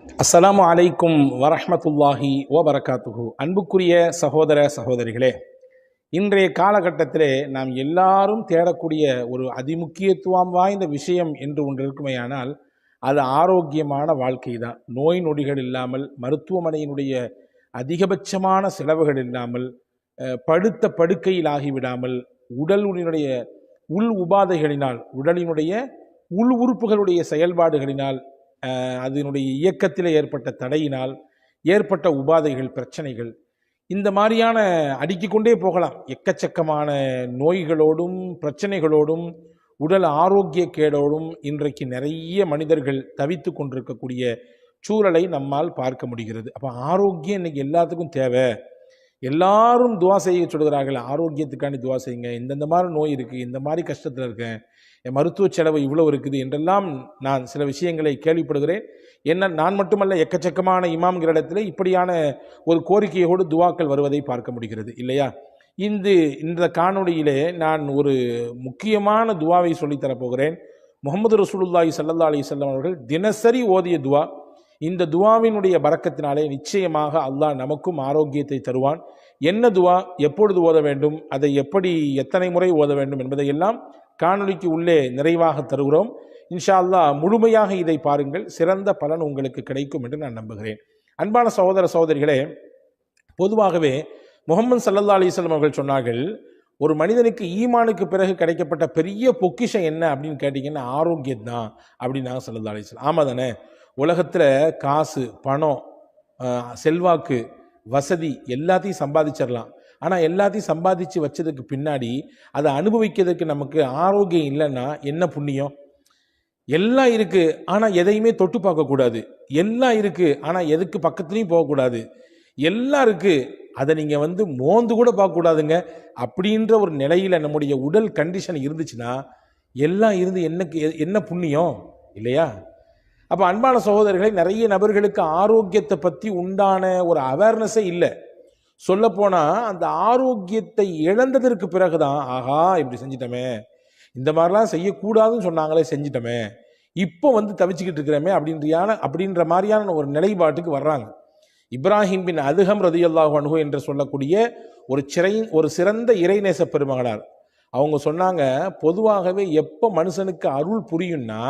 அஸ்ஸலாமு அலைக்கும் வரஹ்மத்துல்லாஹி வபரகாத்துஹு. அன்புக்குரிய சகோதர சகோதரிகளே, இன்றைய காலகட்டத்திலே நாம் எல்லாரும் தேடக்கூடிய ஒரு அதிமுக்கியத்துவம் வாய்ந்த விஷயம் என்று ஒன்று இருக்குமேயானால் அது ஆரோக்கியமான வாழ்க்கை தான். நோய் நொடிகள் இல்லாமல், மருத்துவமனையினுடைய அதிகபட்சமான செலவுகள் இல்லாமல், படுத்த படுக்கையில் ஆகிவிடாமல், உடலினுடைய உள் உபாதைகளினால், உடலினுடைய உள் உறுப்புகளுடைய செயல்பாடுகளினால், அதனுடைய இயக்கத்தில் ஏற்பட்ட தடையினால் ஏற்பட்ட உபாதைகள், பிரச்சனைகள், இந்த மாதிரியான அடுக்கிக் கொண்டே போகலாம். எக்கச்சக்கமான நோய்களோடும் பிரச்சனைகளோடும் உடல் ஆரோக்கிய கேடோடும் இன்றைக்கு நிறைய மனிதர்கள் தவித்து கொண்டிருக்கக்கூடிய சூழலை நம்மால் பார்க்க முடிகிறது. அப்போ ஆரோக்கியம் இன்னைக்கு எல்லாத்துக்கும் தேவை. எல்லாரும் துவா செய்ய சொல்கிறார்கள், ஆரோக்கியத்துக்காண்டி துவா செய்யுங்க, இந்தந்த மாதிரி நோய் இருக்குது, இந்த மாதிரி கஷ்டத்தில் இருக்கேன், என் மருத்துவ செலவு இவ்வளோ இருக்குது என்றெல்லாம் நான் சில விஷயங்களை கேள்விப்படுகிறேன். என்ன நான் மட்டுமல்ல, எக்கச்சக்கமான இமாம்களிடத்தில் இப்படியான ஒரு கோரிக்கையோடு துவாக்கள் வருவதை பார்க்க முடிகிறது இல்லையா? இந்த காணொளியிலே நான் ஒரு முக்கியமான துவாவை சொல்லித்தரப்போகிறேன். முகமது ரசூலுல்லாஹி ஸல்லல்லாஹு அலைஹி வஸல்லம் அவர்கள் தினசரி ஓதிய துவா. இந்த துவாவினுடைய பரக்கத்தினாலே நிச்சயமாக அல்லாஹ் நமக்கும் ஆரோக்கியத்தை தருவான். என்ன துவா, எப்பொழுது ஓத வேண்டும், அதை எப்படி எத்தனை முறை ஓத வேண்டும் என்பதையெல்லாம் காணொளிக்கு உள்ளே நிறைவாக தருகிறோம். இன்ஷா அல்லாஹ் முழுமையாக இதை பாருங்கள், சிறந்த பலன் உங்களுக்கு கிடைக்கும் என்று நான் நம்புகிறேன். அன்பான சகோதர சகோதரிகளே, பொதுவாகவே முஹம்மது ஸல்லல்லாஹு அலைஹி வஸல்லம் அவர்கள் சொன்னார்கள், ஒரு மனிதனுக்கு ஈமானுக்கு பிறகு கிடைக்கப்பட்ட பெரிய பொக்கிஷம் என்ன அப்படின்னு கேட்டிங்கன்னா ஆரோக்கியம் தான் அப்படின்னாங்க ஸல்லல்லாஹு அலைஹி வஸல்லம். ஆமாம் தானே? உலகத்தில் காசு, பணம், செல்வாக்கு, வசதி எல்லாத்தையும் சம்பாதிச்சிடலாம். ஆனால் எல்லாத்தையும் சம்பாதிச்சு வச்சதுக்கு பின்னாடி அதை அனுபவிக்கிறதுக்கு நமக்கு ஆரோக்கியம் இல்லைன்னா என்ன புண்ணியம்? எல்லாம் இருக்குது ஆனால் எதையுமே தொட்டு பார்க்கக்கூடாது. எல்லாம் இருக்குது ஆனால் எதுக்கு பக்கத்துலையும் போகக்கூடாது. எல்லாம் இருக்குது, அதை நீங்கள் மோந்து கூட பார்க்கக்கூடாதுங்க. அப்படின்ற ஒரு நிலையில் நம்முடைய உடல் கண்டிஷன் இருந்துச்சுன்னா எல்லாம் இருந்து என்ன புண்ணியம் இல்லையா? அப்போ அன்பான சகோதரர்களை, நிறைய நபர்களுக்கு ஆரோக்கியத்தை பற்றி உண்டான ஒரு அவேர்னஸே இல்லை. சொல்லப்போனால் அந்த ஆரோக்கியத்தை இழந்ததற்கு பிறகுதான், ஆகா இப்படி செஞ்சிட்டோமே, இந்த மாதிரிலாம் செய்யக்கூடாதுன்னு சொன்னாங்களே செஞ்சிட்டோமே, இப்போ தவிச்சுக்கிட்டு இருக்கிறோமே அப்படின்ற மாதிரியான ஒரு நிலைப்பாட்டுக்கு வர்றாங்க. இப்ராஹிம் பின் அதுகம் ரதியல்லாஹு அன்ஹு என்று சொல்லக்கூடிய ஒரு சிறந்த இறைநேச பெருமகனார், அவங்க சொன்னாங்க, பொதுவாகவே எப்போ மனுஷனுக்கு அருள் புரியும்னா,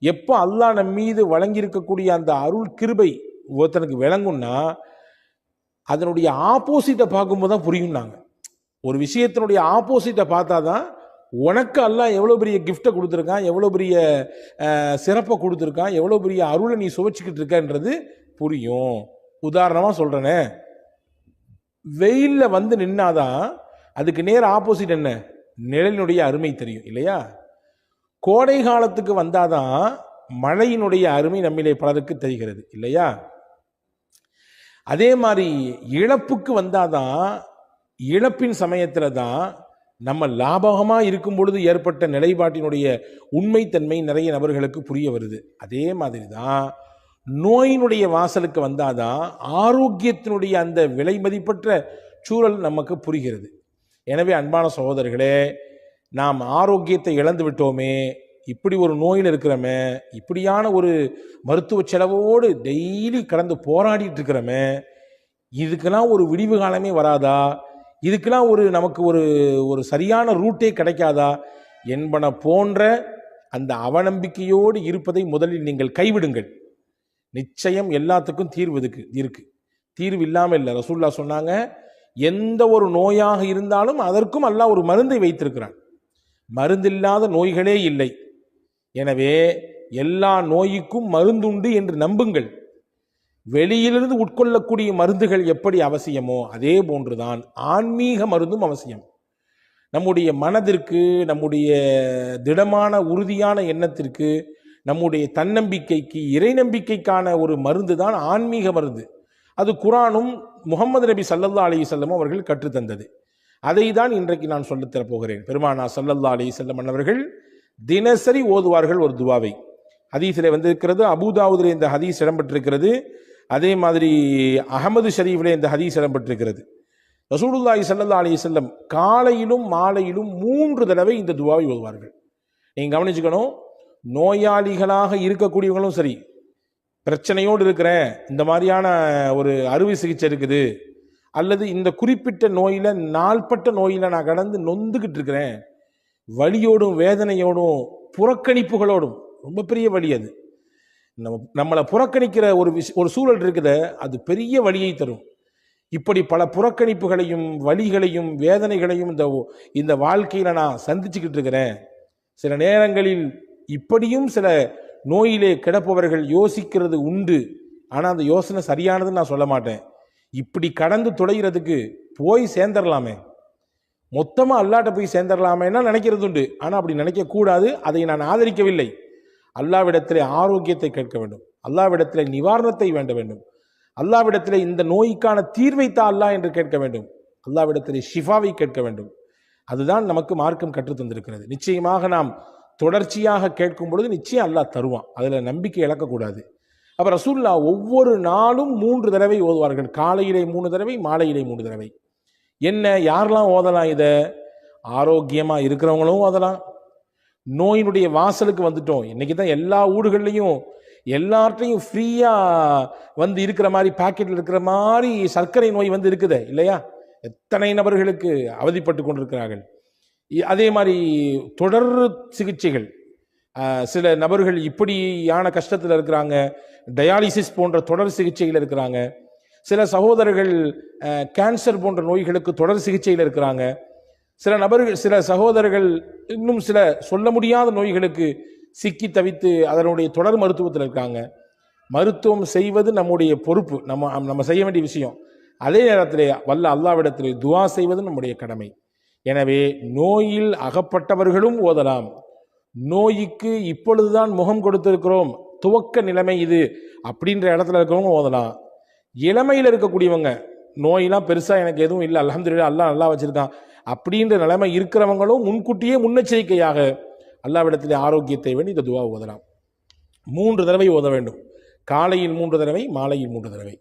எப்போ அல்லாஹ் நம் மீது வழங்கியிருக்கக்கூடிய அந்த அருள் கிருபை ஒருத்தனுக்கு விளங்கும்னா அதனுடைய ஆப்போசிட்டை பார்க்கும்போது தான் புரியும்னாங்க. ஒரு விஷயத்தினுடைய ஆப்போசிட்டை பார்த்தா தான் உனக்கு அல்லாஹ் எவ்வளோ பெரிய கிஃப்டை கொடுத்துருக்கான், எவ்வளோ பெரிய சிறப்பை கொடுத்துருக்கான், எவ்வளோ பெரிய அருளை நீ சுவைச்சிக்கிட்டு இருக்கன்றது புரியும். உதாரணமாக சொல்கிறேனே, வெயிலில் நின்னாதான் அதுக்கு நேர் ஆப்போசிட் என்ன, நிழலினுடைய அருமை தெரியும் இல்லையா? கோடை காலத்துக்கு வந்தாதான் மழையினுடைய அருமை நம்மிலே பலருக்கு தெரிகிறது இல்லையா? அதே மாதிரி இழப்புக்கு வந்தாதான், இழப்பின் சமயத்தில் தான் நம்ம லாபகமாக இருக்கும் பொழுது ஏற்பட்ட நிலைப்பாட்டினுடைய உண்மைத்தன்மை நிறைய நபர்களுக்கு புரிய வருது. அதே மாதிரி தான் நோயினுடைய வாசலுக்கு வந்தாதான் ஆரோக்கியத்தினுடைய அந்த விலை மதிப்பற்ற சூழல் நமக்கு புரிகிறது. எனவே அன்பான சகோதரர்களே, நாம் ஆரோக்கியத்தை இழந்து விட்டோமே, இப்படி ஒரு நோயில் இருக்கிறோமே, இப்படியான ஒரு மருத்துவ செலவோடு டெய்லி கடந்து போராடிட்டு இருக்கிறோமே, இதுக்கெல்லாம் ஒரு விடிவு காலமே வராதா? இதுக்கெல்லாம் நமக்கு ஒரு சரியான ரூட்டே கிடைக்காதா என்பன போன்ற அந்த அவநம்பிக்கையோடு இருப்பதை முதலில் நீங்கள் கைவிடுங்கள். நிச்சயம் எல்லாத்துக்கும் தீர்வு இருக்கு. தீர்வு இல்லாமல் இல்லை. ரசூலுல்லாஹ் சொன்னாங்க, எந்த ஒரு நோயாக இருந்தாலும் அதற்கும் அல்லாஹ் ஒரு மருந்தை வைத்திருக்கிறான். மருந்தில்லாத நோய்களே இல்லை. எனவே எல்லா நோய்க்கும் மருந்துண்டு என்று நம்புங்கள். வெளியிலிருந்து உட்கொள்ளக்கூடிய மருந்துகள் எப்படி அவசியமோ அதே போன்றுதான் ஆன்மீக மருந்தும் அவசியம். நம்முடைய மனதிற்கு, நம்முடைய திடமான உறுதியான எண்ணத்திற்கு, நம்முடைய தன்னம்பிக்கைக்கு, இறை நம்பிக்கைக்கான ஒரு மருந்து தான் ஆன்மீக மருந்து. அது குர்ஆனும் முஹம்மது நபி ஸல்லல்லாஹு அலைஹி வஸல்லம் அவர்கள் கற்றுத்தந்தது. அதை தான் இன்றைக்கு நான் சொல்லித்தரப் போகிறேன். பெருமானா ஸல்லல்லாஹு அலைஹி வஸல்லம் அவர்கள் தினசரி ஓதுவார்கள் ஒரு துவாவை. ஹதீஸிலே இருக்கிறது, அபூதாவுதிலே இந்த ஹதீஸ் இடம்பெற்றிருக்கிறது. அதே மாதிரி அஹமது ஷரீஃபிலே இந்த ஹதீஸ் இடம்பெற்றிருக்கிறது. ரசூலுல்லாஹி ஸல்லல்லாஹு அலைஹி வஸல்லம் காலையிலும் மாலையிலும் 3 தடவை இந்த துவாவை ஓதுவார்கள். நீங்கள் கவனிச்சுக்கணும், நோயாளிகளாக இருக்கக்கூடியவங்களும் சரி, பிரச்சனையோடு இருக்கிறேன், இந்த மாதிரியான ஒரு அறுவை சிகிச்சை இருக்குது, அல்லது இந்த குறிப்பிட்ட நோயில் நாள்பட்ட நோயில் நான் கடந்து நொந்துக்கிட்டு இருக்கிறேன், வலியோடும் வேதனையோடும் புறக்கணிப்புகளோடும், ரொம்ப பெரிய வலி அது, நம்மளை புறக்கணிக்கிற ஒரு சூழல் இருக்குது, அது பெரிய வலியை தரும். இப்படி பல புறக்கணிப்புகளையும் வலிகளையும் வேதனைகளையும் இந்த வாழ்க்கையில் நான் சந்திச்சுக்கிட்டு இருக்கிறேன். சில நேரங்களில் இப்படியும் சில நோயிலே கிடப்பவர்கள் யோசிக்கிறது உண்டு. ஆனால் அந்த யோசனை சரியானதுன்னு நான் சொல்ல மாட்டேன். இப்படி கடந்து துளைகிறதுக்கு போய் சேர்ந்துடலாமே, மொத்தமாக அல்லாட்ட போய் சேர்ந்துடலாமேன்னா நினைக்கிறது உண்டு. ஆனால் அப்படி நினைக்கக்கூடாது. அதை நான் ஆதரிக்கவில்லை. அல்லாவிடத்திலே ஆரோக்கியத்தை கேட்க வேண்டும், அல்லாவிடத்திலே நிவாரணத்தை வேண்ட வேண்டும், அல்லாவிடத்திலே இந்த நோய்க்கான தீர்வை தா அல்லாஹ் என்று கேட்க வேண்டும், அல்லாவிடத்திலே ஷிஃபாவை கேட்க வேண்டும். அதுதான் நமக்கு மார்க்கம் கற்றுத் தந்திருக்கிறது. நிச்சயமாக நாம் தொடர்ச்சியாக கேட்கும் பொழுது நிச்சயம் அல்லாஹ் தருவான். அதில் நம்பிக்கை இழக்கக்கூடாது. அப்போ ரசூலுல்லாஹ் ஒவ்வொரு நாளும் 3 தடவை ஓதுவார்கள். காலையிலே 3 தடவை, மாலையிலே 3 தடவை. என்ன, யாரெல்லாம் ஓதலாம்? இதை ஆரோக்கியமாக இருக்கிறவங்களும் ஓதலாம். நோயினுடைய வாசலுக்கு வந்துட்டோம், இன்னைக்கு தான் எல்லா ஊடுகள்லையும் எல்லார்ட்டையும் ஃப்ரீயாக வந்து இருக்கிற மாதிரி, பாக்கெட்டில் இருக்கிற மாதிரி சர்க்கரை நோய் வந்து இருக்குது இல்லையா? எத்தனை நபர்களுக்கு அவதிப்பட்டு கொண்டிருக்கிறார்கள். அதே மாதிரி தொடர் சிகிச்சைகள், சில நபர்கள் இப்படியான கஷ்டத்தில் இருக்கிறாங்க, டயாலிசிஸ் போன்ற தொடர் சிகிச்சையில் இருக்கிறாங்க. சில சகோதரர்கள் கேன்சர் போன்ற நோய்களுக்கு தொடர் சிகிச்சையில் இருக்கிறாங்க. சில சகோதரர்கள் இன்னும் சில சொல்ல முடியாத நோய்களுக்கு சிக்கி தவித்து அதனுடைய தொடர் மருத்துவத்தில் இருக்காங்க. மருத்துவம் செய்வது நம்முடைய பொறுப்பு, நம்ம செய்ய வேண்டிய விஷயம். அதே நேரத்தில் வல்ல அல்லாவிடத்திலே துஆ செய்வது நம்முடைய கடமை. எனவே நோயில் அகப்பட்டவர்களும் ஓதலாம். நோய்க்கு இப்பொழுதுதான் முகம் கொடுத்திருக்கிறோம், துவக்க நிலைமை இது அப்படின்ற இடத்துல இருக்கிறவங்க ஓதலாம். இளமையில் இருக்கக்கூடியவங்க, நோயெல்லாம் பெருசாக எனக்கு எதுவும் இல்லை, அல்ஹம்துலில்லாஹ் அல்லாஹ் நல்லா வச்சிருக்கான் அப்படின்ற நிலைமை இருக்கிறவங்களும் முன்கூட்டியே முன்னெச்சரிக்கையாக அல்லாவிடத்திலே ஆரோக்கியத்தை வேண்டி இந்த துஆ ஓதலாம். 3 தடவை ஓத வேண்டும். காலையில் 3 தடவை, மாலையில் 3 தடவை.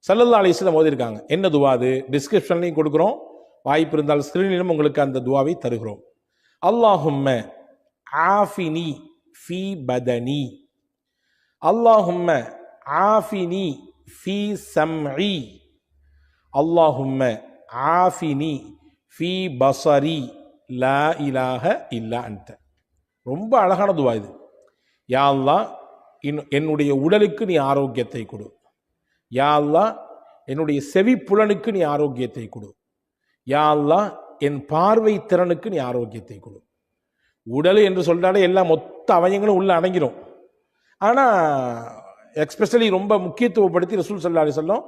ஸல்லல்லாஹு அலைஹி வஸல்லம் ஓதிருக்காங்க. என்ன துஆ அது? டிஸ்கிரிப்ஷன்லையும் கொடுக்குறோம், வாய்ப்பு இருந்தால் ஸ்கிரீனிலும் உங்களுக்கு அந்த துஆவை தருகிறோம். அல்லாஹும்ம ஆஃபினி ஃபீ பதனி, அல்லாஹும்ம ஆஃபினி ஃபீ சம்இ, அல்லாஹும்ம ஆஃபினி ஃபீ பஸரி, லா இலாஹ இல்லா அன்த. ரொம்ப அழகான துவா இது. யா அல்லாஹ், என்னுடைய உடலுக்கு நீ ஆரோக்கியத்தை கொடு. யா அல்லாஹ், என்னுடைய செவிப்புலனுக்கு நீ ஆரோக்கியத்தை கொடு. யா அல்லாஹ், என் பார்வை திறனுக்கு நீ ஆரோக்கியத்தை கொடு. உடல் என்று சொல்றாலே எல்லா மொத்த அவயங்களும் உள்ள அடங்கிடும். ஆனால் எக்ஸ்பெஷலி ரொம்ப முக்கியத்துவப்படுத்தி ரசூல் ஸல்லல்லாஹு அலைஹி வஸல்லம்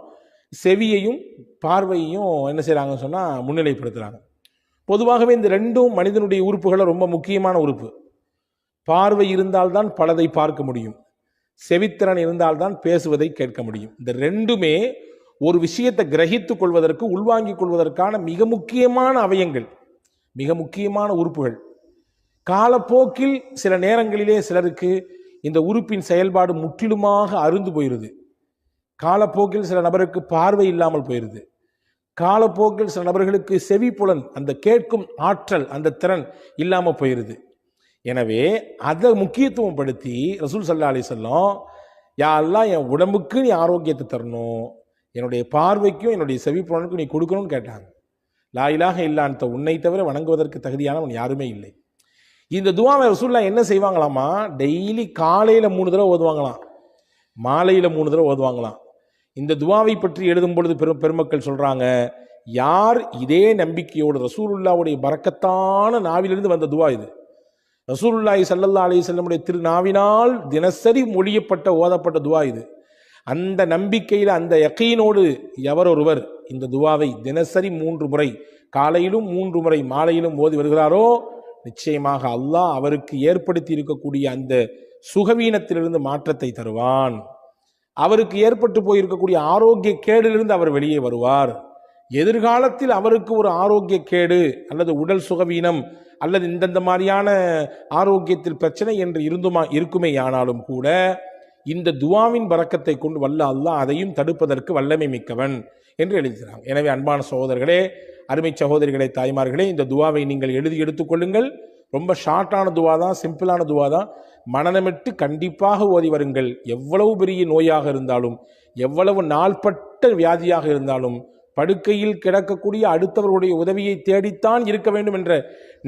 செவியையும் பார்வையையும் என்ன செய்கிறாங்கன்னு சொன்னால் முன்னிலைப்படுத்துகிறாங்க. பொதுவாகவே இந்த ரெண்டும் மனிதனுடைய உறுப்புகளை ரொம்ப முக்கியமான உறுப்பு. பார்வை இருந்தால்தான் பலதை பார்க்க முடியும், செவித்திறன் இருந்தால்தான் பேசுவதை கேட்க முடியும். இந்த ரெண்டுமே ஒரு விஷயத்தை கிரகித்துக் கொள்வதற்கு, உள்வாங்கிக் கொள்வதற்கான மிக முக்கியமான அவயங்கள், மிக முக்கியமான உறுப்புகள். காலப்போக்கில் சில நேரங்களிலே சிலருக்கு இந்த உறுப்பின் செயல்பாடு முற்றிலுமாக அருந்து போயிடுது. காலப்போக்கில் சில நபருக்கு பார்வை இல்லாமல் போயிடுது. காலப்போக்கில் சில நபர்களுக்கு செவிப்புலன், அந்த கேட்கும் ஆற்றல், அந்த திறன் இல்லாமல் போயிடுது. எனவே அதை முக்கியத்துவம் படுத்தி ரசூல் ஸல்லல்லாஹு அலைஹி வஸல்லம், யா அல்லாஹ், என் உடம்புக்கு நீ ஆரோக்கியத்தை தரணும், என்னுடைய பார்வைக்கும் என்னுடைய செவிப்புலனுக்கும் நீ கொடுக்கணும்னு கேட்டாங்க. லா இலாஹ இல்லா அன்த, உன்னை தவிர வணங்குவதற்கு தகுதியானவன் யாருமே இல்லை. இந்த துஆவை ரசூலுல்லாஹ் என்ன செய்வாங்களாமா, டெய்லி காலையில் 3 தடவை ஓதுவாங்களாம், மாலையில் 3 தடவை ஓதுவாங்களாம். இந்த துஆவை பற்றி எழுதும் பொழுது பெருமக்கள் சொல்றாங்க, யார் இதே நம்பிக்கையோடு, ரசூலுல்லாஹ்வுடைய பரக்கத்தான நாவிலிருந்து வந்த துஆ இது, ரசூலுல்லாஹி ஸல்லல்லாஹு அலைஹி வஸல்லமுடைய திருநாவினால் தினசரி மொழியப்பட்ட ஓதப்பட்ட துஆ இது. அந்த நம்பிக்கையில், அந்த யகீனோடு எவர் ஒருவர் இந்த துஆவை தினசரி 3 முறை, காலையிலும் 3 முறை, மாலையிலும் ஓதி வருகிறாரோ, நிச்சயமாக அல்லாஹ் அவருக்கு ஏற்படுத்தி இருக்கக்கூடிய அந்த சுகவீனத்திலிருந்து மாற்றத்தை தருவான். அவருக்கு ஏற்பட்டு போயிருக்கக்கூடிய ஆரோக்கிய கேடிலிருந்து அவர் வெளியே வருவார். எதிர்காலத்தில் அவருக்கு ஒரு ஆரோக்கிய கேடு அல்லது உடல் சுகவீனம் அல்லது இந்த மாதிரியான ஆரோக்கியத்தில் பிரச்சனை என்று இருக்குமே ஆனாலும் கூட இந்த துஆவின் பரக்கத்தை கொண்டு வல்ல அல்லாஹ் அதையும் தடுப்பதற்கு வல்லமை மிக்கவன் என்று எழுதுகிறாங்க. எனவே அன்பான சகோதரர்களே, அருமை சகோதரிகளே, தாய்மார்களே, இந்த துஆவை நீங்கள் எழுதி எடுத்துக்கொள்ளுங்கள். ரொம்ப ஷார்ட்டான துவா தான், சிம்பிளான துவா தான். மனநமிட்டு கண்டிப்பாக ஓதி வருங்கள். எவ்வளவு பெரிய நோயாக இருந்தாலும், எவ்வளவு நாள்பட்ட வியாதியாக இருந்தாலும், படுக்கையில் கிடக்கக்கூடிய அடுத்தவர்களுடைய உதவியை தேடித்தான் இருக்க வேண்டும் என்ற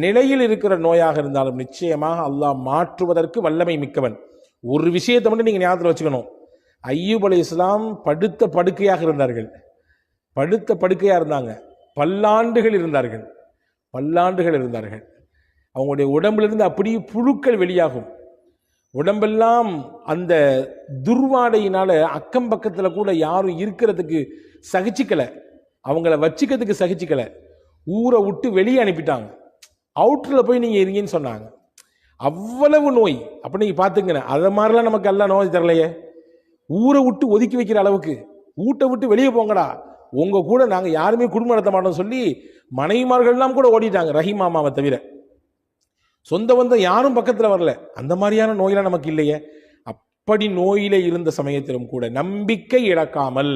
நிலையில் இருக்கிற நோயாக இருந்தாலும் நிச்சயமாக அல்லாஹ் மாற்றுவதற்கு வல்லமை மிக்கவன். ஒரு விஷயத்தை மட்டும் நீங்கள் ஞாபகத்தில் வச்சுக்கணும். ஐயூப் அலைஹிஸ்ஸலாம் படுத்த படுக்கையாக இருந்தார்கள். படுத்த படுக்கையாக இருந்தாங்க. பல்லாண்டுகள் இருந்தார்கள். அவங்களுடைய உடம்பிலிருந்து அப்படியே புழுக்கள் வெளியாகும். உடம்பெல்லாம் அந்த துர்வாடையினால அக்கம் பக்கத்தில் கூட யாரும் இருக்கிறதுக்கு சகிச்சிக்கலை, அவங்கள வச்சுக்கிறதுக்கு சகிச்சிக்கலை. ஊரை விட்டு வெளியே அனுப்பிட்டாங்க. அவுட்டரில் போய் நீங்கள் இருங்கன்னு சொன்னாங்க. அவ்வளவு நோய். அப்போ நீங்கள் பார்த்துங்க, அதை மாதிரிலாம் நமக்கு எல்லாம் நோய் தரலையே. ஊரை விட்டு ஒதுக்கி வைக்கிற அளவுக்கு, வீட்டை விட்டு வெளியே போங்கடா, உங்கள் கூட நாங்கள் யாருமே குடும்பம் நடத்த மாட்டோம் சொல்லி மனைவிமார்கள்லாம் கூட ஓடிட்டாங்க, ரஹீம் மாமாவை தவிர. சொந்த பந்தம் யாரும் பக்கத்தில் வரல. அந்த மாதிரியான நோயெல்லாம் நமக்கு இல்லையே. அப்படி நோயில இருந்த சமயத்திலும் கூட நம்பிக்கை இழக்காமல்,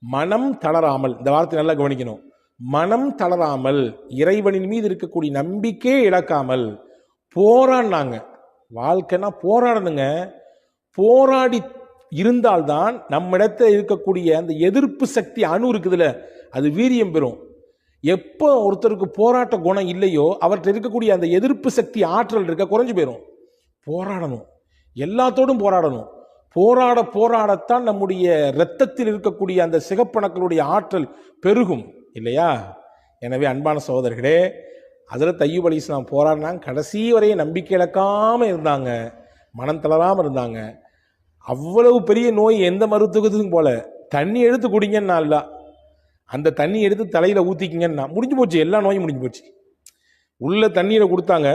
மனம் தளராமல், இந்த வார்த்தை நல்லா கவனிக்கணும், மனம் தளராமல், இறைவனின் மீது இருக்கக்கூடிய நம்பிக்கையை இழக்காமல் போராடினாங்க. வாழ்க்கைனா போராடணுங்க. போராடி இருந்தால்தான் நம்மிடத்தில் இருக்கக்கூடிய அந்த எதிர்ப்பு சக்தி அணு இருக்குதுல்ல, அது வீரியம் பெறும். எப்போ ஒருத்தருக்கு போராட்ட குணம் இல்லையோ அவர்கிட்ட இருக்கக்கூடிய அந்த எதிர்ப்பு சக்தி ஆற்றல் இருக்க குறைஞ்சு போயிடும். போராடணும், எல்லாத்தோடும் போராடணும். போராடத்தான் நம்முடைய இரத்தத்தில் இருக்கக்கூடிய அந்த சிகப்பணுக்களுடைய ஆற்றல் பெருகும் இல்லையா? எனவே அன்பான சகோதரர்களே, ஹஜ்ரத் அய்யூப் அலைஹிஸ்ஸலாம் போராடினாங்க. கடைசி வரைய நம்பிக்கை இழக்காமல் இருந்தாங்க, மனம் தளராமல் இருந்தாங்க. அவ்வளவு பெரிய நோய் எந்த மருத்துவத்துக்கும் போல. தண்ணி எடுத்து குடிங்கன்னா இல்ல, அந்த தண்ணி எடுத்து தலையில் ஊற்றிக்கிங்கன்னா முடிஞ்சு போச்சு, எல்லா நோயும் முடிஞ்சு போச்சு. உள்ள தண்ணீரை கொடுத்தாங்க,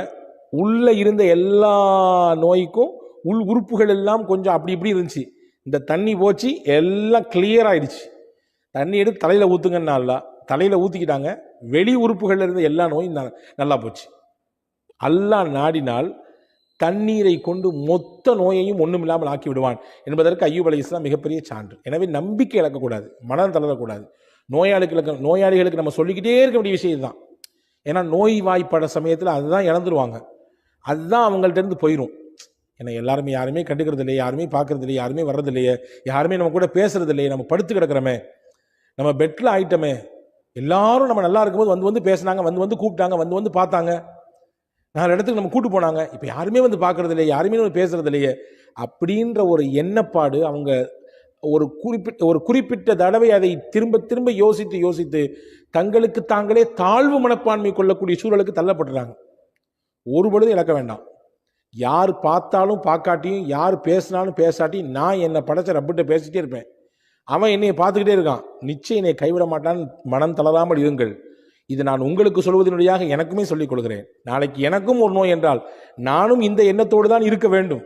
உள்ள இருந்த எல்லா நோய்க்கும் உள் உறுப்புகள் எல்லாம் கொஞ்சம் அப்படி இப்படி இருந்துச்சு. இந்த தண்ணி போச்சு, எல்லாம் கிளியர் ஆயிடுச்சு. தண்ணி எடுத்து தலையில் ஊற்றுங்கன்னா இல்ல, தலையில் ஊற்றிக்கிட்டாங்க. வெளி உறுப்புகளில் இருந்த எல்லா நோயும் நல்லா போச்சு. அல்லாஹ் நாடினால் தண்ணீரை கொண்டு மொத்த நோயையும் ஒன்றும் இல்லாமல் ஆக்கி விடுவான் என்பதற்கு அய்யூப் அலைஹிஸ்ஸலாம் மிகப்பெரிய சான்று. எனவே நம்பிக்கை இழக்கக்கூடாது, மனம் தளரக்கூடாது. நோயாளிகளுக்கு நம்ம சொல்லிக்கிட்டே இருக்க வேண்டிய விஷயம் தான். ஏன்னா நோய் வாய்ப்பட சமயத்தில் அதுதான் இழந்துருவாங்க, அதுதான் அவங்கள்ட்ட இருந்து போயிடும். ஏன்னா யாருமே கண்டுக்கிறது இல்லையே, யாருமே பார்க்கறது இல்லையே, யாருமே வர்றது இல்லையே, யாருமே நம்ம கூட பேசுறது இல்லையே, நம்ம படுத்து கிடக்கிறோமே, நம்ம பெட்டில் ஆயிட்டோமே. எல்லாரும் நம்ம நல்லா இருக்கும்போது வந்து பேசினாங்க, வந்து கூப்பிட்டாங்க, வந்து பார்த்தாங்க, 4 இடத்துக்கு நம்ம கூட்டு போனாங்க. இப்போ யாருமே வந்து பார்க்கறது இல்லையே, யாருமே நம்ம பேசுறது இல்லையே அப்படின்ற ஒரு எண்ணப்பாடு அவங்க ஒரு குறிப்பிட்ட தடவை அதை திரும்ப யோசித்து தங்களுக்கு தாங்களே தாழ்வு மனப்பான்மை கொள்ளக்கூடிய சூழலுக்கு தள்ளப்படுறாங்க. ஒரு பொழுது இழக்க வேண்டாம். யார் பார்த்தாலும் பார்க்காட்டியும், யார் பேசினாலும் பேசாட்டியும், நான் என்னை படைச்ச ரப்பிட்ட பேசிட்டே இருப்பேன். அவன் என்னை பார்த்துக்கிட்டே இருக்கான், நிச்சயம் என்னை கைவிட மாட்டான். மனம் தளராமல் இருங்கள். இது நான் உங்களுக்கு சொல்வதனுடையாக எனக்குமே சொல்லிக் கொள்கிறேன். நாளைக்கு எனக்கும் ஒரு நோய் என்றால் நானும் இந்த எண்ணத்தோடு தான் இருக்க வேண்டும்.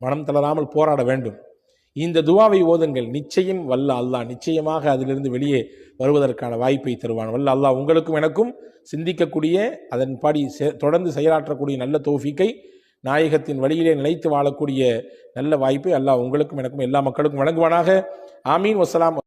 மனம் தளராமல் போராட வேண்டும். இந்த துவாவை ஓதுங்கள். நிச்சயம் வல்ல அல்லாஹ் நிச்சயமாக அதிலிருந்து வெளியே வருவதற்கான வாய்ப்பை தருவான். வல்ல அல்லாஹ் உங்களுக்கும் எனக்கும் சிந்திக்கக்கூடிய, அதன்படி தொடர்ந்து செயலாற்றக்கூடிய நல்ல தௌஃபீக்கை, நாயகத்தின் வழியிலே நிலைத்து வாழக்கூடிய நல்ல வாய்ப்பை அல்லாஹ் உங்களுக்கும் எனக்கும் எல்லா மக்களுக்கும் வழங்குவானாக. ஆமீன். வஸ்ஸலாம்.